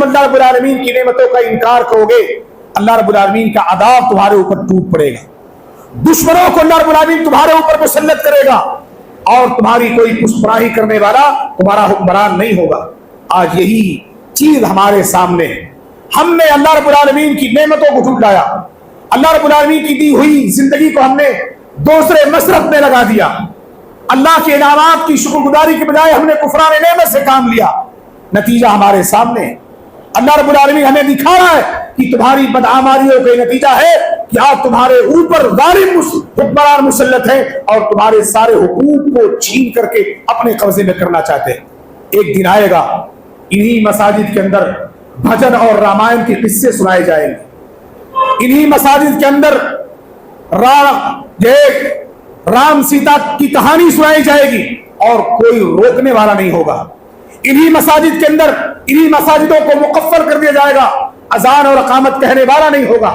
अल्लाह रब्बुल आलमीन की नेमतों का इनकार करोगे, अल्लाह रब्बुल आलमीन का अदाब तुम्हारे ऊपर टूट पड़ेगा। दुश्मनों को अल्लाह रब्बुल आलमीन तुम्हारे ऊपर मुसल्लत करेगा और तुम्हारी कोई पुष्पराही करने वाला तुम्हारा हुक्मरान नहीं होगा। आज यही चीज हमारे सामने है। हमने अल्लाह रब्बुल आलमीन की नेमतों को झुटलाया, अल्लाह रब्बुल आलमीन की दी हुई जिंदगी को हमने दूसरे मसरफ में लगा दिया। अल्लाह के इनामात की शुक्रगुजारी के बजाय हमने कुफरान नेमत से काम लिया। नतीजा हमारे सामने। अल्लाह रब्बुल आलमीन हमें दिखा रहा है कि तुम्हारी बदआमालियों का नतीजा है कि आज तुम्हारे ऊपर जालिम हुक्मरान मुसल्लत है और तुम्हारे सारे हुकूक को छीन करके अपने कब्जे में करना चाहते हैं। एक दिन आएगा इन्हीं मसाजिद के अंदर भजन और रामायण के किस्से सुनाए जाएंगे। इन्हीं मसाजिद के अंदर राम सीता की कहानी सुनाई जाएगी और कोई रोकने वाला नहीं होगा। इन्हीं मसाजिद के अंदर इन्हीं मसाजिदों को मुकफ्फल कर दिया जाएगा, अजान और अकामत कहने वाला नहीं होगा।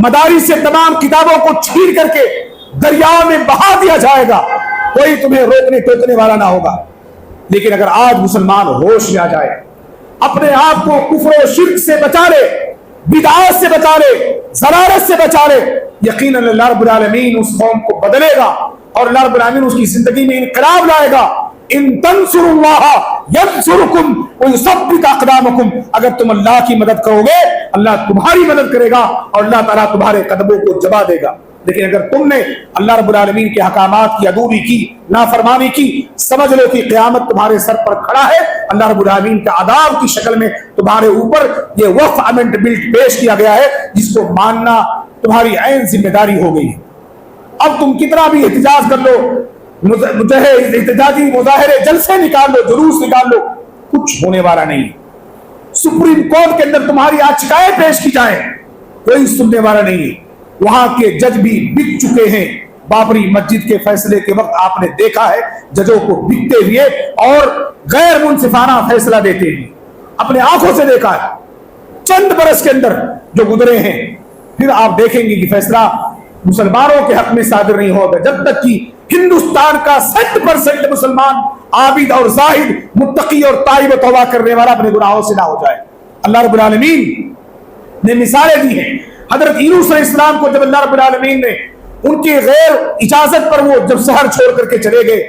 मदारिस से तमाम किताबों को छीन करके दरिया में बहा दिया जाएगा, कोई तुम्हें रोकने टोकने वाला ना होगा। लेकिन अगर आज मुसलमान होश में आ जाए, अपने आप को कुफ्र और शिर्क से बचा ले, बिदअत से बचा ले, ज़लालत से बचा ले, यकीनन अल्लाह रब्बुल आलमीन उस कौम को बदलेगा और अल्लाह रब्बुल आलमीन उसकी जिंदगी में इनकलाब लाएगा। इन तंसुरुल्लाह यंसुरुकुम व युसब्बित अक़दामकुम, अगर तुम अल्लाह की मदद करोगे अल्लाह तुम्हारी मदद करेगा और अल्लाह ताला तुम्हारे कदमों को जबा देगा। लेकिन अगर तुमने अल्लाह रब्बुल आलमीन के अहकामात की अदूरी की, नाफरमानी की, समझ लो कि क़यामत तुम्हारे सर पर खड़ा है। अल्लाह रब्बुल आलमीन का अदाब की शक्ल में तुम्हारे ऊपर ये वफ़ अमेंडमेंट पेश किया गया है, जिसको मानना तुम्हारी ऐन जिम्मेदारी हो गई है। अब तुम कितना भी एहतिजाज कर लो, एहतिजाजी मुजाहिरे, जलसे निकाल लो, जुलूस निकाल लो, कुछ होने वाला नहीं। सुप्रीम कोर्ट के अंदर तुम्हारी याचिकाएं पेश की जाए, कोई सुनने वाला नहीं है। वहां के जज भी बिक चुके हैं। बाबरी मस्जिद के फैसले के वक्त आपने देखा है जजों को बिकते हुए और गैर मुनसिफाना फैसला देते हुए, अपने आंखों से देखा है चंद बरस के अंदर जो गुजरे हैं। फिर आप देखेंगे कि फैसला मुसलमानों के हक में सादिर नहीं होगा जब तक कि हिंदुस्तान का 60% मुसलमान आबिद और जाहिद, मुत्तकी और ताइब तौबा करने वाला अपने गुनाहों से ना हो जाए। अल्लाह रब्बुल आलमीन ने मिसालें दी हैं। हजरत यूनुस अलैहिस्सलाम को जब अल्लाह रब्बुल आलमीन ने उनकी गैर इजाजत पर वो जब शहर छोड़ करके चले गए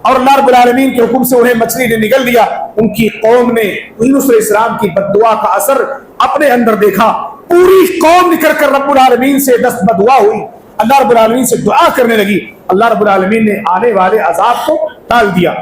और अल्लाह रब्बुल आलमीन के हुक्म से उन्हें मछली ने निगल दिया, उनकी कौम ने यूनुस अलैहिस्सलाम की बद्दुआ का असर अपने अंदर देखा। पूरी कौम निकल कर रब्बुल आलमीन से दस्त बदुआ हुई, अल्लाह रब्बुल आलमीन से दुआ करने लगी। अल्लाह रब्बुल आलमीन ने आने वाले अजाब को टाल दिया।